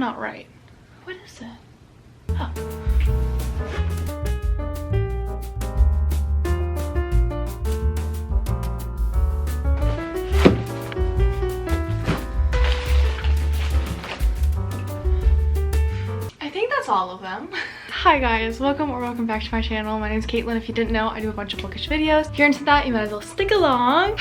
not right. What is it? Oh. I think that's all of them. Hi guys, welcome or welcome back to my channel. My name is Caitlin. If you didn't know, I do a bunch of bookish videos. If you're into that, you might as well stick along.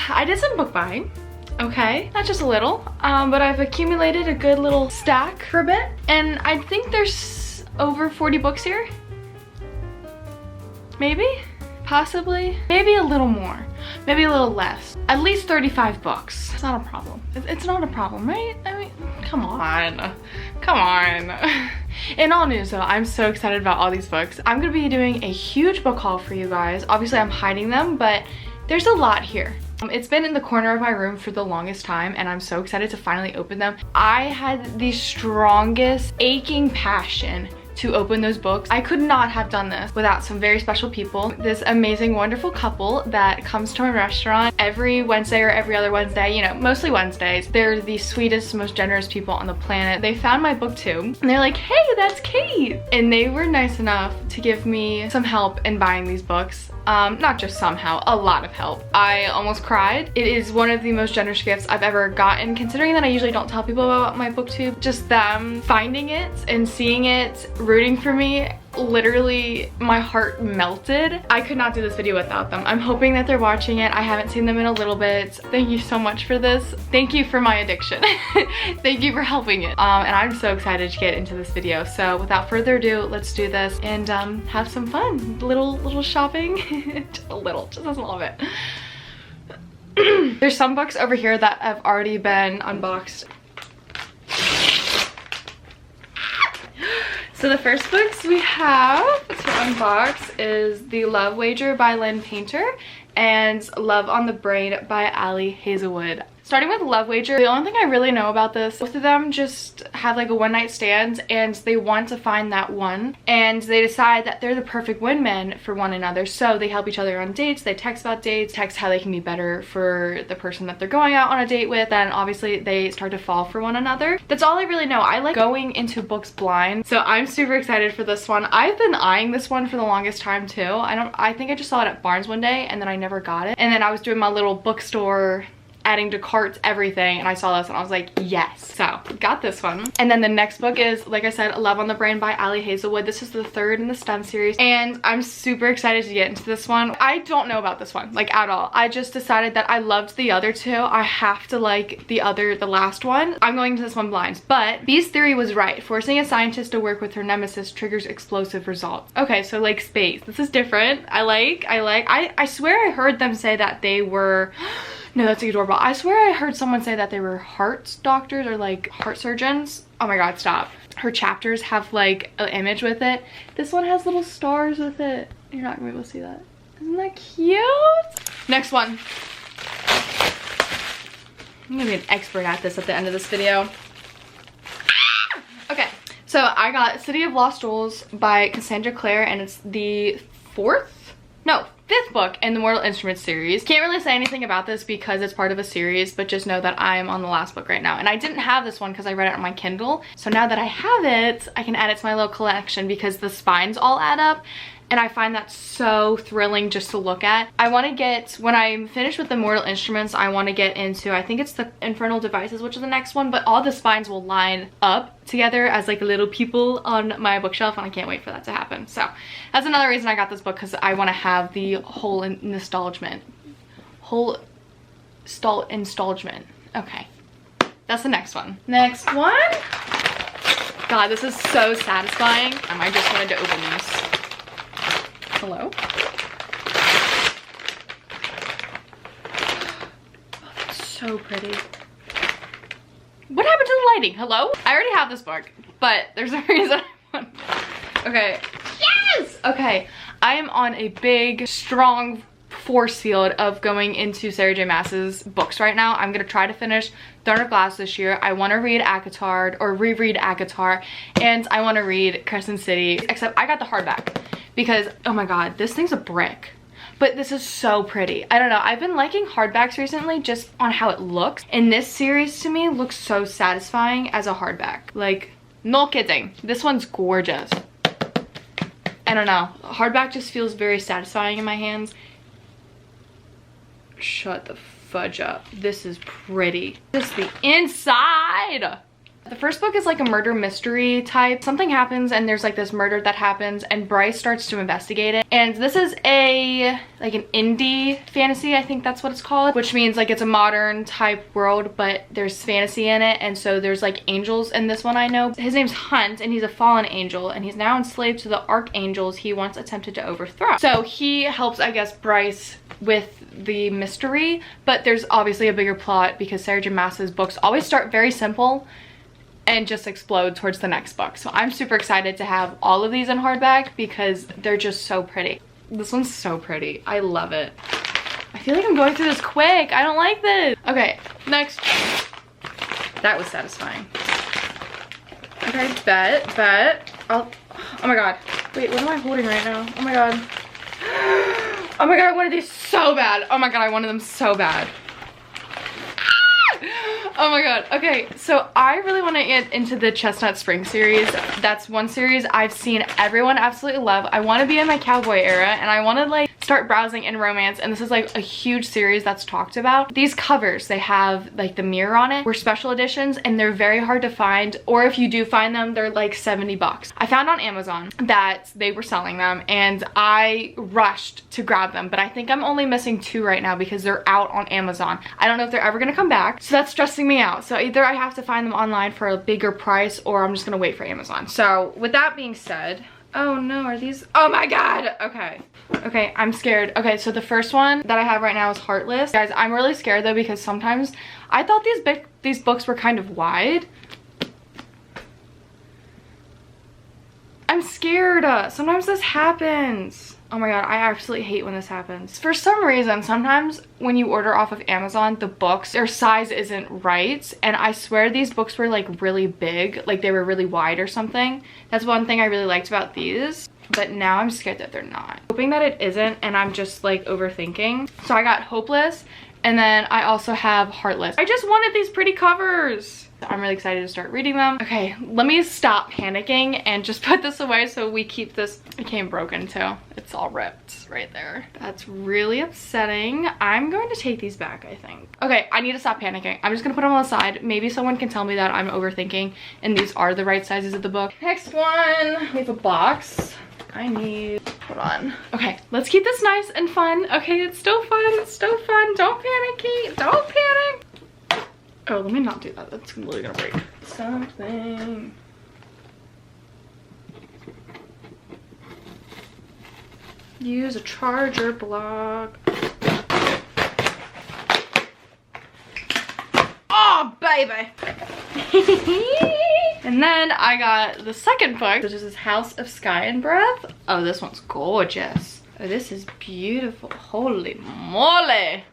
I did some book buying. Okay, not just a little, but I've accumulated a good little stack for a bit, and I think there's over 40 books here. Maybe, possibly, maybe a little more, maybe a little less. At least 35 books. It's not a problem. It's not a problem, right? I mean, come on, come on. In all news though, I'm so excited about all these books. I'm gonna be doing a huge book haul for you guys. Obviously I'm hiding them, but there's a lot here. It's been in the corner of my room for the longest time, and I'm so excited to finally open them. I had the strongest aching passion to open those books. I could not have done this without some very special people. This amazing, wonderful couple that comes to my restaurant every Wednesday or every other Wednesday, you know, mostly Wednesdays. They're the sweetest, most generous people on the planet. They found my book too, and they're like, hey, that's Kate. And they were nice enough to give me some help in buying these books. Not just somehow, a lot of help. I almost cried. It is one of the most generous gifts I've ever gotten, considering that I usually don't tell people about my booktube. Just them finding it and seeing it, rooting for me, literally my heart melted. I could not do this video without them. I'm hoping that they're watching it. I haven't seen them in a little bit. Thank you so much for this. Thank you for my addiction. Thank you for helping it. And I'm so excited to get into this video. So without further ado, let's do this and have some fun. Little shopping. Just a little, just a little bit. There's some books over here that have already been unboxed. So the first books we have to unbox is The Love Wager by Lynn Painter and Love on the Brain by Ali Hazelwood. Starting with Love Wager, the only thing I really know about this, both of them just have like a one-night stand and they want to find that one, and they decide that they're the perfect wingmen for one another. So they help each other on dates, they text about dates, text how they can be better for the person that they're going out on a date with, and obviously they start to fall for one another. That's all I really know. I like going into books blind, so I'm super excited for this one. I've been eyeing this one for the longest time too. I think I just saw it at Barnes one day and then I never got it. And then I was doing my little bookstore adding to carts, everything, and I saw this and I was like, yes. So got this one. And then the next book is, like I said, Love on the Brain by Ali Hazelwood. This is the third in the STEM series, and I'm super excited to get into this one. I don't know about this one, like, at all. I just decided that I loved the other two. I have to like the last one. I'm going to this one blind, but B's theory was right. Forcing a scientist to work with her nemesis triggers explosive results. Okay, so like space. This is different. I swear I heard them say that they were no, that's adorable. I swear I heard someone say that they were heart doctors or like heart surgeons. Oh my god, stop. Her chapters have like an image with it. This one has little stars with it. You're not gonna be able to see that. Isn't that cute? Next one. I'm gonna be an expert at this at the end of this video. Okay, so I got City of Lost Jewels by Cassandra Clare, and it's the fifth book in the Mortal Instruments series. Can't really say anything about this because it's part of a series, but just know that I am on the last book right now. And I didn't have this one because I read it on my Kindle. So now that I have it, I can add it to my little collection because the spines all add up. And I find that so thrilling just to look at. I want to get, when I'm finished with the Mortal Instruments, I want to get into, I think it's the Infernal Devices, which is the next one, but all the spines will line up together as like little people on my bookshelf, and I can't wait for that to happen. So that's another reason I got this book, because I want to have the whole installment. Okay, that's the next one. Next one. God, this is so satisfying. I just wanted to open these. Hello? Oh, that's so pretty. What happened to the lighting? Hello? I already have this book, but there's a reason I want it. Okay. Yes! Okay. I am on a big, strong force field of going into Sarah J Maas's books right now. I'm gonna try to finish Throne of Glass this year. I want to read ACOTAR, or reread ACOTAR, and I want to read Crescent City, except I got the hardback because, oh my god, this thing's a brick. but this is so pretty. I don't know, I've been liking hardbacks recently just on how it looks, and this series to me looks so satisfying as a hardback. Like, no kidding, this one's gorgeous. I don't know, hardback just feels very satisfying in my hands. Shut the fudge up. This is pretty. Just the inside. The first book is like a murder mystery type. Something happens and there's like this murder that happens and Bryce starts to investigate it. And this is like an indie fantasy, I think that's what it's called, which means like it's a modern type world, but there's fantasy in it. And so there's like angels in this one, I know. His name's Hunt and he's a fallen angel and he's now enslaved to the archangels he once attempted to overthrow. So he helps, I guess, Bryce with the mystery, but there's obviously a bigger plot because Sarah J Maas's books always start very simple and just explode towards the next book. So I'm super excited to have all of these in hardback because they're just so pretty. This one's so pretty. I love it. I feel like I'm going through this quick. I don't like this. Okay, next. That was satisfying. Okay, bet. Oh my god. Wait, what am I holding right now? Oh my god. Oh my god, I wanted these so bad. Oh my god, I wanted them so bad. Oh my god. Okay, so I really want to get into the Chestnut Spring series. That's one series I've seen everyone absolutely love. I want to be in my cowboy era and I want to like start browsing in romance, and this is like a huge series that's talked about. These covers, they have like the mirror on it, were special editions and they're very hard to find, or if you do find them, they're like 70 bucks. I found on Amazon that they were selling them and I rushed to grab them, but I think I'm only missing 2 right now because they're out on Amazon. I don't know if they're ever gonna come back, so that's stressing me out. So either I have to find them online for a bigger price or I'm just gonna wait for Amazon. So with that being said, oh no, are these, oh my god. Okay, I'm scared. Okay, so the first one that I have right now is Heartless. Guys, I'm really scared though because sometimes I thought these books were kind of wide. I'm scared. Sometimes this happens. Oh my god, I absolutely hate when this happens. For some reason, sometimes when you order off of Amazon, the books, their size isn't right. And I swear these books were like really big, like they were really wide or something. That's one thing I really liked about these. But now I'm scared that they're not. Hoping that it isn't and I'm just like overthinking. So I got Hopeless and then I also have Heartless. I just wanted these pretty covers. I'm really excited to start reading them. Okay, let me stop panicking and just put this away so we keep this. It came broken too. It's all ripped right there. That's really upsetting. I'm going to take these back, I think. Okay, I need to stop panicking. I'm just gonna put them on the side. Maybe someone can tell me that I'm overthinking and these are the right sizes of the book. Next one, we have a box. I need, hold on. Okay, let's keep this nice and fun. Okay, it's still fun, it's still fun. Don't panic, don't panic. Oh, let me not do that. That's literally gonna break. Something. Use a charger block. Oh, baby. And then I got the second book, which is this House of Sky and Breath. Oh, this one's gorgeous. Oh, this is beautiful. Holy moly.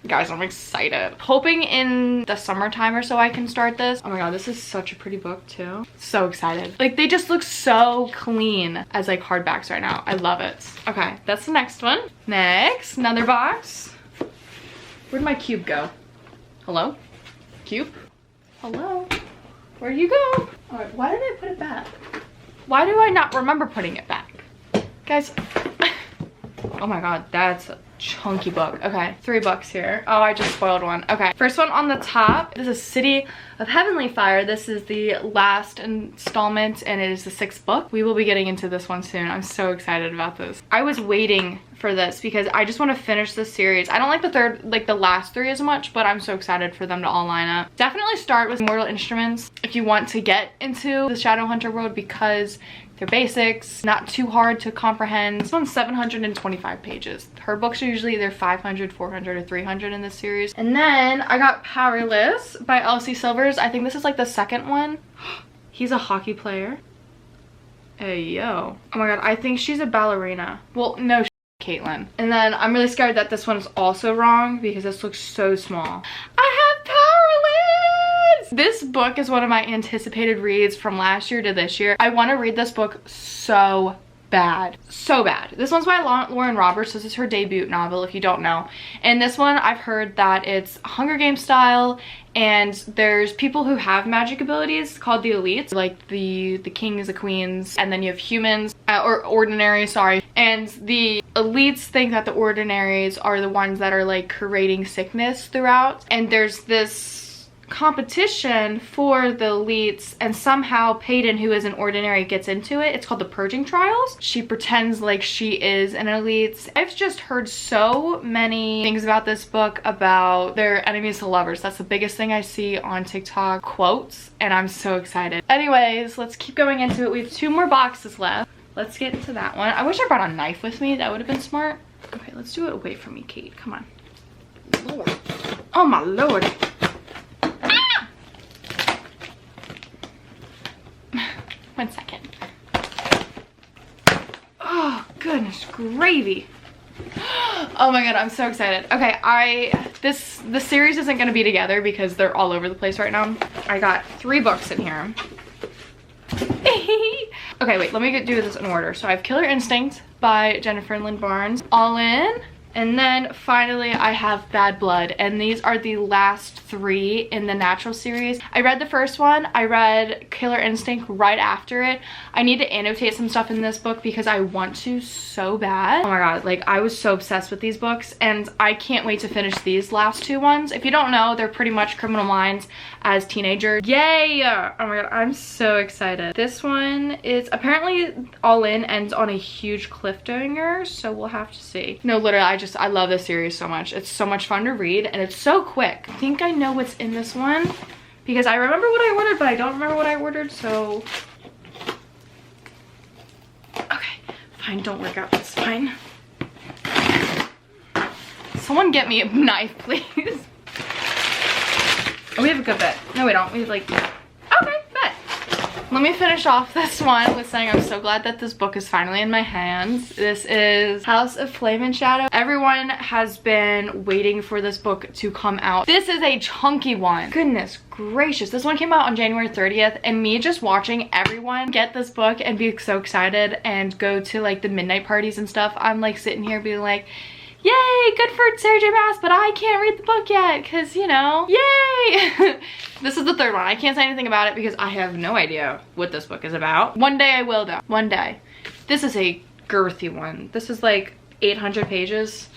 Guys, I'm excited. Hoping in the summertime or so I can start this. Oh my god, this is such a pretty book too. So excited. Like, they just look so clean as like hardbacks right now. I love it. Okay, that's the next one. Next, another box. Where'd my cube go? Hello? Cube? Hello? Where'd you go? All right, why did I put it back? Why do I not remember putting it back? Guys, oh my god, that's a chunky book. Okay, $3 here. Oh, I just spoiled one. Okay, first one on the top. This is City of Heavenly Fire. This is the last installment and it is the 6th book. We will be getting into this one soon. I'm so excited about this. I was waiting for this because I just want to finish this series. I don't like the last 3 as much, but I'm so excited for them to all line up. Definitely start with Mortal Instruments if you want to get into the Shadowhunter world because they're basics, not too hard to comprehend. This one's 725 pages. Her books are usually either 500, 400, or 300 in this series. And then I got Powerless by Elsie Silvers. I think this is like the second one. He's a hockey player. Hey, yo. Oh my god, I think she's a ballerina. Well, no, Caitlin. And then I'm really scared that this one is also wrong because this looks so small. I have Powerless! This book is one of my anticipated reads from last year to this year. I want to read this book so bad, so bad. This one's by Lauren Roberts. This is her debut novel, if you don't know. And this one, I've heard that it's Hunger Games style, and there's people who have magic abilities called the elites, like the kings, the queens, and then you have humans, or ordinaries, sorry. And the elites think that the ordinaries are the ones that are like creating sickness throughout. And there's this competition for the elites, and somehow Peyton, who is an ordinary, gets into it. It's called the Purging Trials. She pretends like she is an elite. I've just heard so many things about this book, about their enemies to lovers. That's the biggest thing I see on TikTok quotes, and I'm so excited. Anyways, let's keep going into it. We have 2 more boxes left. Let's get into that one. I wish I brought a knife with me. That would have been smart. Okay, let's do it away from me, Kate. Come on. Lord. Oh my lord. One second. Oh, goodness gravy. Oh my god, I'm so excited. Okay, the series isn't gonna be together because they're all over the place right now. I got 3 books in here. Okay, wait, let me do this in order. So I have Killer Instinct by Jennifer Lynn Barnes, All In, and then finally I have Bad Blood, and these are the last 3 in the Natural series. I read the first one. I read Killer Instinct right after it. I need to annotate some stuff in this book because I want to so bad. Oh my god, like I was so obsessed with these books, and I can't wait to finish these last 2 ones. If you don't know, they're pretty much Criminal Minds as teenagers. Yay! Oh my god, I'm so excited. This one is apparently All In ends on a huge cliffhanger, so we'll have to see. No, literally, I love this series so much. It's so much fun to read, and it's so quick. I think I know what's in this one because I remember what I ordered, but I don't remember what I ordered, so okay, fine, don't work out, it's fine. Someone get me a knife, please. Oh, we have a good bit. No, we don't. We have like, okay, bet. Let me finish off this one with saying I'm so glad that this book is finally in my hands. This is House of Flame and Shadow. Everyone has been waiting for this book to come out. This is a chunky one. Goodness gracious. This one came out on January 30th, and me just watching everyone get this book and be so excited and go to like the midnight parties and stuff. I'm like sitting here being like, yay, good for Sarah J. Maas, but I can't read the book yet because, you know, yay! This is the 3rd one. I can't say anything about it because I have no idea what this book is about. One day I will though. One day. This is a girthy one. This is like 800 pages.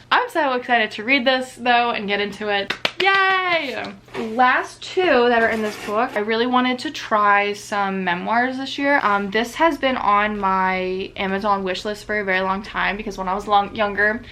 I'm so excited to read this though and get into it. Yay! Last 2 that are in this book, I really wanted to try some memoirs this year. This has been on my Amazon wish list for a very long time because when I was younger,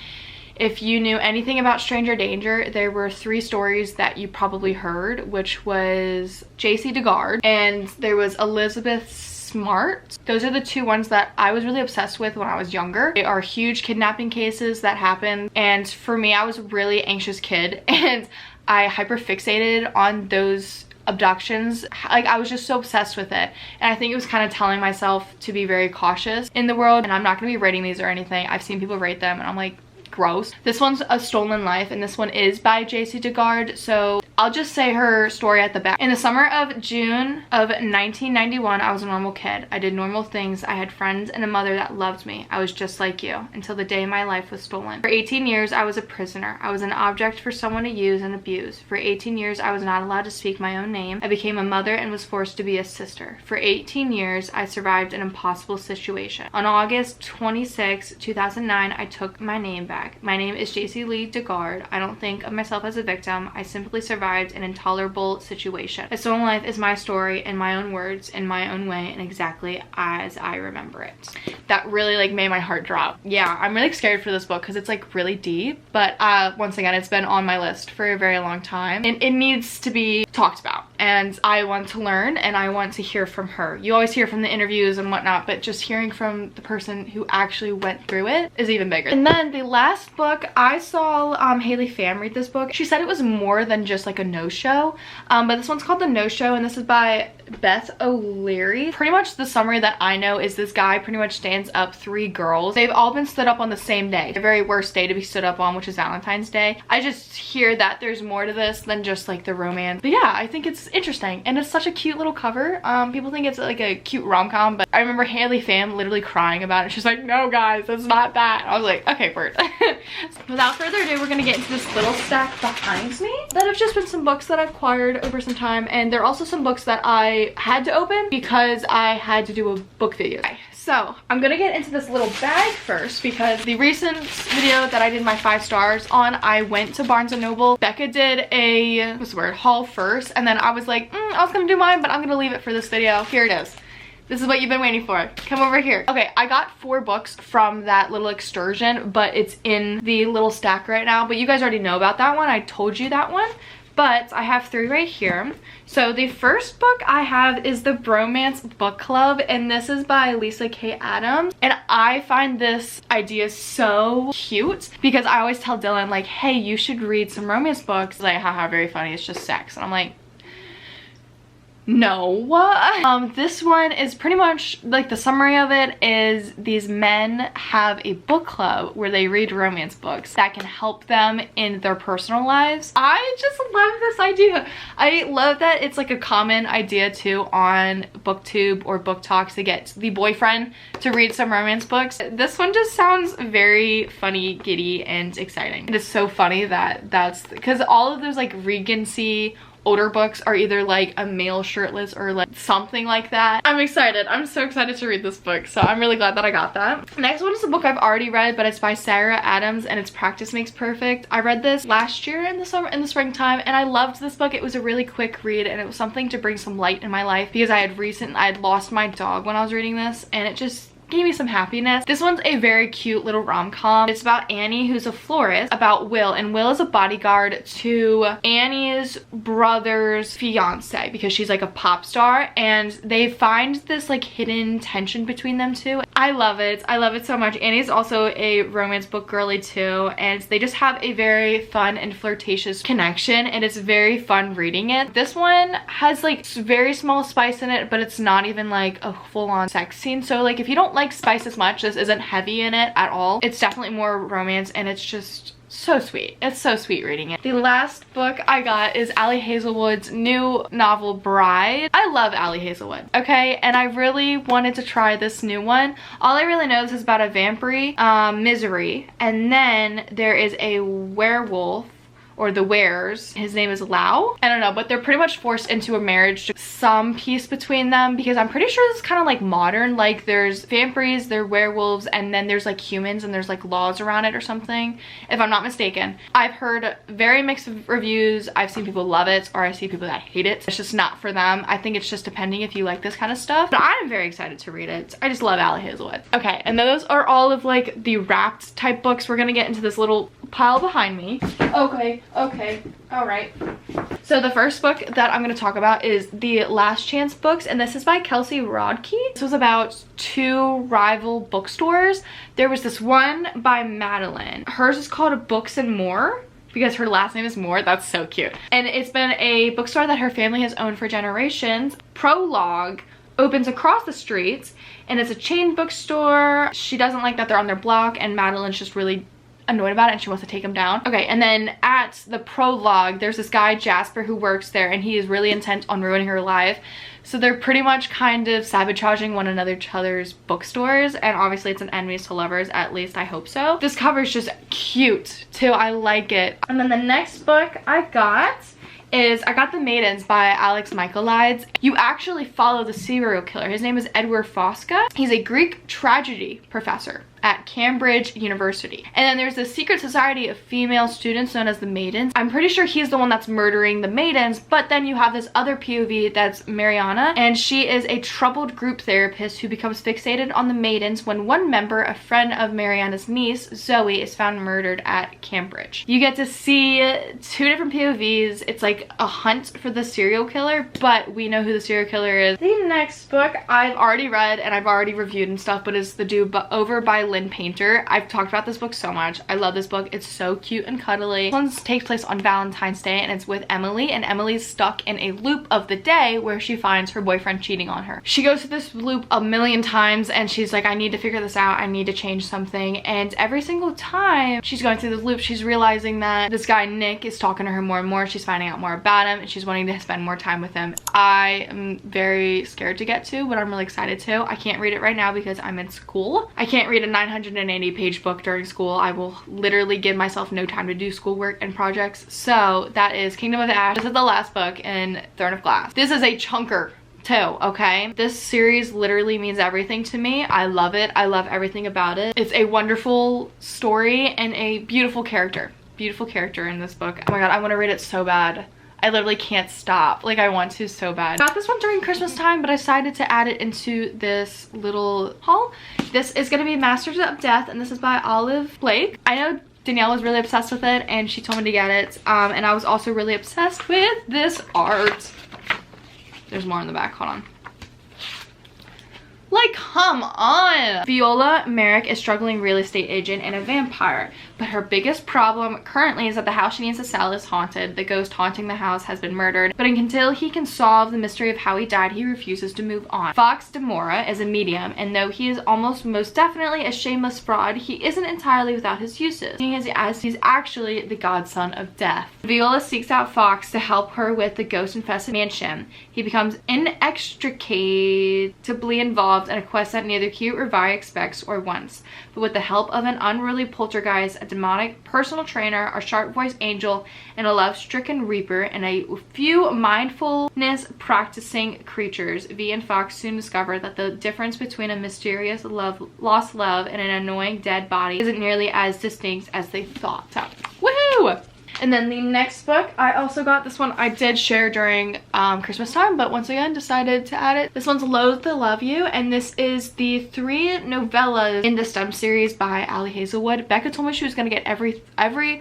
if you knew anything about Stranger Danger, there were 3 stories that you probably heard, which was J.C. DeGard and there was Elizabeth Smart. Those are the 2 ones that I was really obsessed with when I was younger. They are huge kidnapping cases that happened, and for me, I was a really anxious kid and I hyperfixated on those abductions. Like I was just so obsessed with it, and I think it was kind of telling myself to be very cautious in the world. And I'm not going to be rating these or anything. I've seen people rate them and I'm like, gross. This one's A Stolen Life, and this one is by J.C. DeGard, so I'll just say her story at the back. In the summer of June of 1991, I was a normal kid. I did normal things. I had friends and a mother that loved me. I was just like you, until the day my life was stolen. For 18 years, I was a prisoner. I was an object for someone to use and abuse. For 18 years, I was not allowed to speak my own name. I became a mother and was forced to be a sister. For 18 years, I survived an impossible situation. On August 26, 2009, I took my name back. My name is J.C. Lee DeGard. I don't think of myself as a victim. I simply survived an intolerable situation. A Stolen Life is my story in my own words, in my own way, and exactly as I remember it. That really like made my heart drop. Yeah, I'm really scared for this book because it's like really deep, but once again, it's been on my list for a very long time and it needs to be talked about, and I want to learn and I want to hear from her. You always hear from the interviews and whatnot, but just hearing from the person who actually went through it is even bigger. And then the last book, I saw Haley Pham read this book. She said it was more than just like like a no-show. But this one's called The No-Show, and this is by Beth O'Leary. Pretty much the summary that I know is this guy pretty much stands up 3 girls. They've all been stood up on the same day, the very worst day to be stood up on, which is Valentine's Day. I just hear that there's more to this than just like the romance. But yeah, I think it's interesting, and it's such a cute little cover. People think it's like a cute rom-com, but I remember Haley Pham literally crying about it. She's like, no guys, it's not that. I was like, okay, Bert. Without further ado, we're gonna get into this little stack behind me that have just been some books that I've acquired over some time, and there are also some books that I had to open because I had to do a book video. Okay, so I'm gonna get into this little bag first because the recent video that I did my 5 stars on, I went to Barnes & Noble. Becca did a, what's the word, haul first, and then I was like, I was gonna do mine, but I'm gonna leave it for this video. Here it is. This is what you've been waiting for. Come over here. Okay, I got 4 books from that little excursion, but it's in the little stack right now. But you guys already know about that one. I told you that one. But I have 3 right here. So the first book I have is the Bromance Book Club, and this is by Lisa K. Adams. And I find this idea so cute because I always tell Dylan, like, hey, you should read some romance books. Like, haha, very funny, it's just sex. And I'm like, no. This one is pretty much like the summary of it is these men have a book club where they read romance books that can help them in their personal lives. I just love this idea. I love that it's like a common idea too on BookTube or Book Talks to get the boyfriend to read some romance books. This one just sounds very funny, giddy, and exciting. It is so funny that that's because all of those like Regency older books are either like a male shirtless or like something like that. I'm excited. I'm so excited to read this book, so I'm really glad that I got that. Next one is a book I've already read, but it's by Sarah Adams, and it's Practice Makes Perfect. I read this last year in the springtime, and I loved this book. It was a really quick read, and it was something to bring some light in my life because I had lost my dog when I was reading this, and it just gave me some happiness. This one's a very cute little rom-com. It's about Annie, who's a florist, about Will, and Will is a bodyguard to Annie's brother's fiance because she's like a pop star, and they find this like hidden tension between them two. I love it. I love it so much. Annie's also a romance book girly too, and they just have a very fun and flirtatious connection, and it's very fun reading it. This one has like very small spice in it, but it's not even like a full-on sex scene, so like if you don't like spice as much, this isn't heavy in it at all. It's definitely more romance, and it's just so sweet. It's so sweet reading it. The last book I got is Ali Hazelwood's new novel Bride. I love Ali Hazelwood, okay, and I really wanted to try this new one. All I really know is about a vampire, Misery, and then there is a werewolf, or the Wares. His name is Lau. I don't know, but they're pretty much forced into a marriage. Some peace between them, because I'm pretty sure this is kind of like modern. Like there's vampires, there are werewolves, and then there's like humans, and there's like laws around it or something, if I'm not mistaken. I've heard very mixed reviews. I've seen people love it, or I see people that hate it. It's just not for them. I think it's just depending if you like this kind of stuff. But I'm very excited to read it. I just love Ali Hazelwood. Okay, and those are all of like the wrapped type books. We're gonna get into this little pile behind me. Okay, all right. So the first book that I'm going to talk about is the Last Chance books, and this is by Kelsey Rodkey. This was about 2 rival bookstores. There was this one by Madeline. Hers is called Books and More because her last name is Moore. That's so cute. And it's been a bookstore that her family has owned for generations. Prologue opens across the street, and it's a chain bookstore. She doesn't like that they're on their block, and Madeline's just really annoyed about it, and she wants to take him down. Okay, and then at the Prologue, there's this guy Jasper who works there, and he is really intent on ruining her life. So they're pretty much kind of sabotaging one another's bookstores, and obviously it's an enemies to lovers, at least I hope so. This cover is just cute too. I like it. And then the next book I got The Maidens by Alex Michaelides. You actually follow the serial killer. His name is Edward Fosca. He's a Greek tragedy professor at Cambridge University. And then there's the secret society of female students known as the Maidens. I'm pretty sure he's the one that's murdering the Maidens, but then you have this other POV that's Mariana, and she is a troubled group therapist who becomes fixated on the Maidens when one member, a friend of Mariana's niece, Zoe, is found murdered at Cambridge. You get to see 2 different POVs. It's like a hunt for the serial killer, but we know who the serial killer is. The next book I've already read and I've already reviewed and stuff, but it's The Do Over by Lynn Painter. I've talked about this book so much. I love this book. It's so cute and cuddly. This one takes place on Valentine's Day, and it's with Emily, and Emily's stuck in a loop of the day where she finds her boyfriend cheating on her. She goes through this loop a million times, and she's like, I need to figure this out. I need to change something. And every single time she's going through this loop, she's realizing that this guy Nick is talking to her more and more. She's finding out more about him, and she's wanting to spend more time with him. I am very scared to get to, but I'm really excited to. I can't read it right now because I'm in school. I can't read a 980 page book during school. I will literally give myself no time to do schoolwork and projects. So that is Kingdom of Ash. This is the last book in Throne of Glass. This is a chunker too, okay? This series literally means everything to me. I love it. I love everything about it. It's a wonderful story and a beautiful character. Beautiful character in this book. Oh my god, I want to read it so bad. I literally can't stop. Like, I want to so bad. Got this one during Christmas time, but I decided to add it into this little haul. This is going to be Masters of Death, and this is by Olive Blake. I know Danielle was really obsessed with it, and she told me to get it. And I was also really obsessed with this art. There's more in the back. Hold on. Like, come on! Viola Merrick is struggling real estate agent and a vampire, but her biggest problem currently is that the house she needs to sell is haunted. The ghost haunting the house has been murdered, but until he can solve the mystery of how he died, he refuses to move on. Fox DeMora is a medium, and though he is almost most definitely a shameless fraud, he isn't entirely without his uses, seeing as he's actually the godson of death. Viola seeks out Fox to help her with the ghost-infested mansion. He becomes inextricably involved in a quest that neither cute or Vi expects or wants, but with the help of an unruly poltergeist, a demonic personal trainer, a sharp-voiced angel, and a love-stricken reaper, and a few mindfulness-practicing creatures, Vi and Fox soon discover that the difference between a mysterious lost love and an annoying dead body isn't nearly as distinct as they thought. So, woohoo! And then the next book, I also got this one. I did share during Christmas time, but once again decided to add it. This one's Loathe to Love You, and this is the 3 novellas in the STEM series by Ali Hazelwood. Becca told me she was gonna get every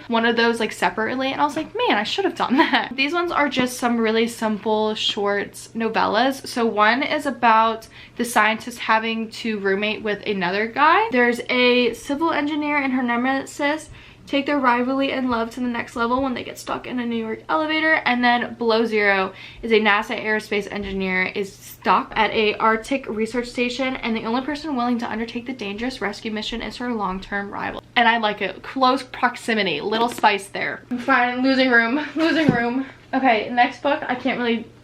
one of those like separately, and I was like, man, I should have done that. These ones are just some really simple short novellas. So one is about the scientist having to roommate with another guy. There's a civil engineer and her nemesis take their rivalry and love to the next level when they get stuck in a New York elevator. And then Below Zero is a NASA aerospace engineer is stuck at a Arctic research station, and the only person willing to undertake the dangerous rescue mission is her long-term rival. And I like it. Close proximity, little spice there. I'm fine, losing room. Okay, next book I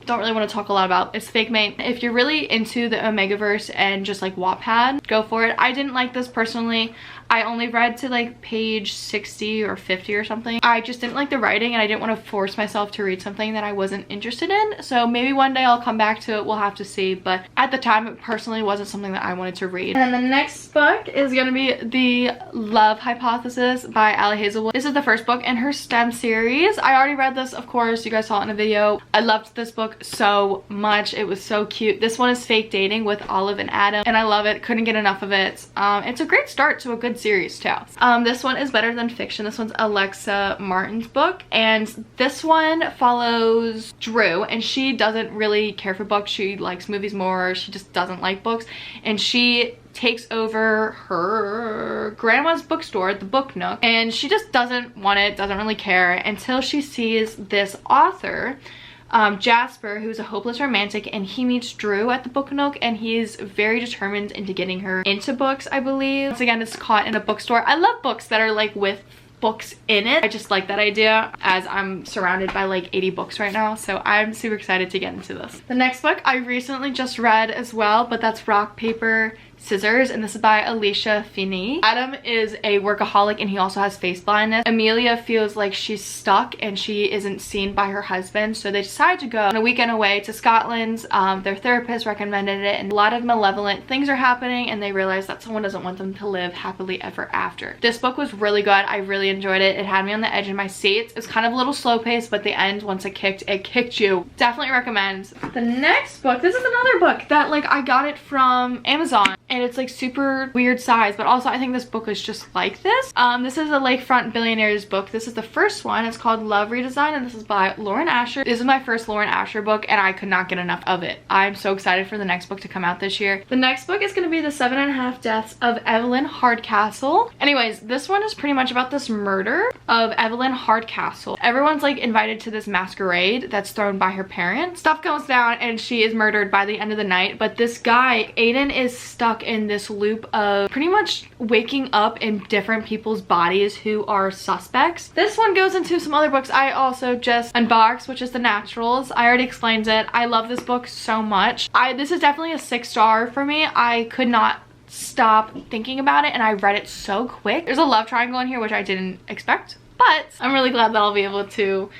don't really want to talk a lot about. It's Fake Mate. If you're really into the Omegaverse and just like Wattpad, go for it. I didn't like this personally. I only read to like page 60 or 50 or something. I just didn't like the writing, and I didn't want to force myself to read something that I wasn't interested in. So maybe one day I'll come back to it. We'll have to see. But at the time, it personally wasn't something that I wanted to read. And then the next book is going to be The Love Hypothesis by Ali Hazelwood. This is the first book in her STEM series. I already read this, of course. You guys saw it in a video. I loved this book so much. It was so cute. This one is fake dating with Olive and Adam, and I love it. Couldn't get enough of it. It's a great start to a good series too. This one is Better Than Fiction. This one's Alexa Martin's book, and this one follows Drew, and she doesn't really care for books. She likes movies more. She just doesn't like books, and she takes over her grandma's bookstore, the Book Nook, and she just doesn't want it, doesn't really care, until she sees this author, Jasper, who's a hopeless romantic, and he meets Drew at the Book Nook, and he's very determined into getting her into books, I believe. Once again, it's caught in a bookstore. I love books that are like with books in it. I just like that idea, as I'm surrounded by like 80 books right now, so I'm super excited to get into this. The next book I recently just read as well, but that's Rock, Paper, Scissors, and this is by Alicia Finney. Adam is a workaholic, and he also has face blindness. Amelia feels like she's stuck and she isn't seen by her husband, so they decide to go on a weekend away to Scotland. Their therapist recommended it, and a lot of malevolent things are happening, and they realize that someone doesn't want them to live happily ever after. This book was really good. I really enjoyed it. It had me on the edge of my seat. It was kind of a little slow paced, but the end, once it kicked you. Definitely recommend. The next book, this is another book that like I got it from Amazon, and it's like super weird size, but also I think this book is just like this. This is a Lakefront Billionaires book. This is the first one. It's called Love Redesign, and this is by Lauren Asher. This is my first Lauren Asher book, and I could not get enough of it. I'm so excited for the next book to come out this year. The next book is going to be The 7.5 Deaths of Evelyn Hardcastle. Anyways, this one is pretty much about this murder of Evelyn Hardcastle. Everyone's like invited to this masquerade that's thrown by her parents. Stuff goes down and she is murdered by the end of the night, but this guy, Aiden, is stuck in this loop of pretty much waking up in different people's bodies who are suspects. This one goes into some other books I also just unboxed, which is The Naturals. I already explained it. I love this book so much. This is definitely a 6-star for me. I could not stop thinking about it, and I read it so quick. There's a love triangle in here, which I didn't expect, but I'm really glad that I'll be able to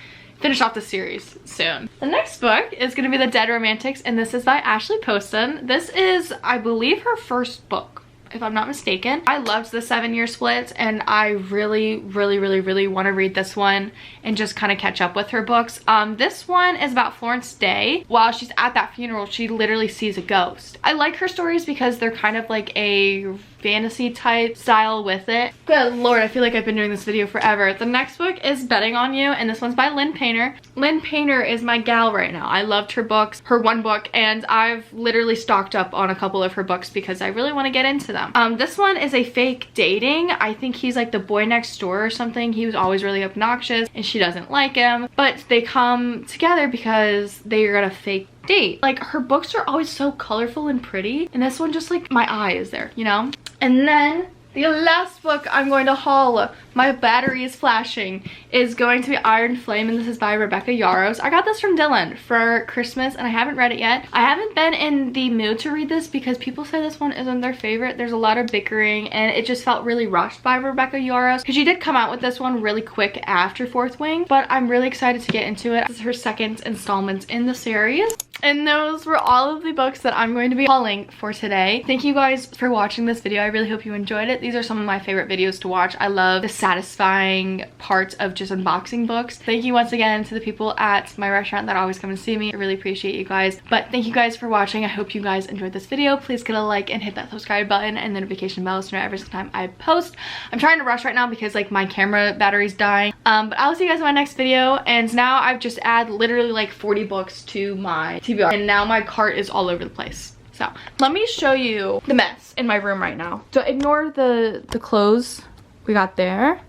finish off the series soon. The next book is going to be The Dead Romantics, and this is by Ashley Poston. This is, I believe, her first book, if I'm not mistaken. I loved the 7-year splits, and I really want to read this one and just kind of catch up with her books. This one is about Florence Day. While she's at that funeral, she literally sees a ghost. I like her stories because they're kind of like a fantasy type style with it. Good lord, I feel like I've been doing this video forever. The next book is Betting on You, and this one's by Lynn Painter. Lynn Painter is my gal right now. I loved her books, her one book, and I've literally stocked up on a couple of her books because I really want to get into them. This one is a fake dating. I think he's like the boy next door or something. He was always really obnoxious and she doesn't like him, but they come together because they're gonna fake date. Like, her books are always so colorful and pretty, and this one just like my eye is there, you know? And then the last book I'm going to haul, my battery is flashing, is going to be Iron Flame, and this is by Rebecca Yarros. I got this from Dylan for Christmas, and I haven't read it yet. I haven't been in the mood to read this because people say this one isn't their favorite. There's a lot of bickering, and it just felt really rushed by Rebecca Yarros because she did come out with this one really quick after Fourth Wing, but I'm really excited to get into it. This is her second installment in the series. And those were all of the books that I'm going to be hauling for today. Thank you guys for watching this video. I really hope you enjoyed it. These are some of my favorite videos to watch. I love the satisfying parts of just unboxing books. Thank you once again to the people at my restaurant that always come and see me. I really appreciate you guys. But thank you guys for watching. I hope you guys enjoyed this video. Please get a like and hit that subscribe button and notification bell so you know every single time I post. I'm trying to rush right now because like my camera battery's dying. But I'll see you guys in my next video. And now I've just added literally like 40 books to my TBR. And now my cart is all over the place. So let me show you the mess in my room right now. So ignore the clothes we got there.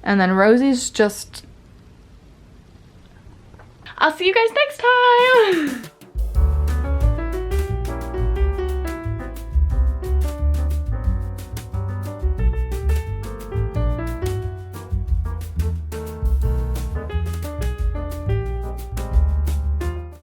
And then Rosie's just... I'll see you guys next time.